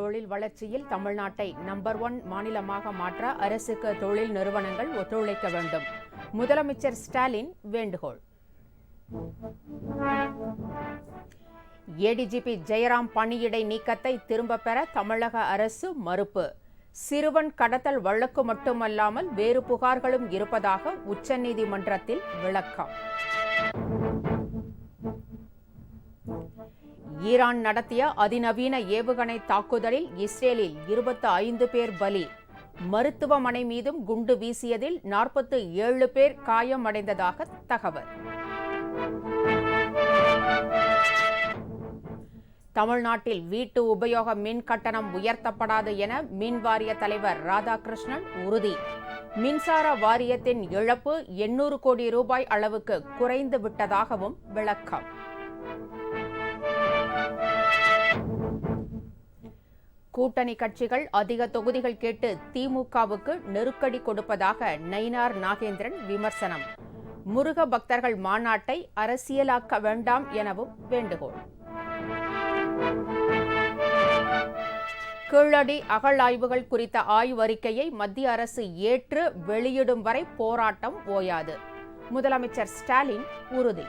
தொழில் வளர்ச்சியில் தமிழ்நாட்டை நம்பர் 1 மாநிலமாக மாற்ற அரசுக்கு தொழில் நிறுவனங்கள் ஒத்துழைக்க வேண்டும். முதலமைச்சர் ஸ்டாலின் வேண்டுகோள். ஏடிஜிபி ஜெயராம் பணியிடை நீக்கத்தை திரும்பப் பெற தமிழக அரசு மறுப்பு. சிறுவன் கடத்தல் வழக்கு மட்டுமல்லாமல் வேறு புகார்களும் இருப்பதாக உச்சநீதிமன்றத்தில் விளக்கம். ஈரான் நடத்திய அதிநவீன ஏவுகணை தாக்குதலில் இஸ்ரேலில் 25 பேர் பலி. மருத்துவமனை மீதும் குண்டு வீசியதில் 47 பேர் காயமடைந்ததாக தகவல். தமிழ்நாட்டில் வீட்டு உபயோக மின் கட்டணம் உயர்த்தப்படாது என மின் வாரிய தலைவர் ராதாகிருஷ்ணன் உறுதி. மின்சார வாரியத்தின் இழப்பு 800 கோடி ரூபாய் அளவுக்கு குறைந்து விட்டதாகவும் விளக்கம். கூட்டணி கட்சிகள் அதிக தொகுதிகள் கேட்டு திமுகவுக்கு நெருக்கடி கொடுப்பதாக நயினார் நாகேந்திரன் விமர்சனம். முருக பக்தர்கள் மாநாட்டை அரசியலாக்க வேண்டாம் எனவும் வேண்டுகோள். கீழடி அகழாய்வுகள் குறித்த ஆய்வறிக்கையை மத்திய அரசு ஏற்று வெளியிடும் வரை போராட்டம் ஓயாது. முதலமைச்சர் ஸ்டாலின் உறுதி.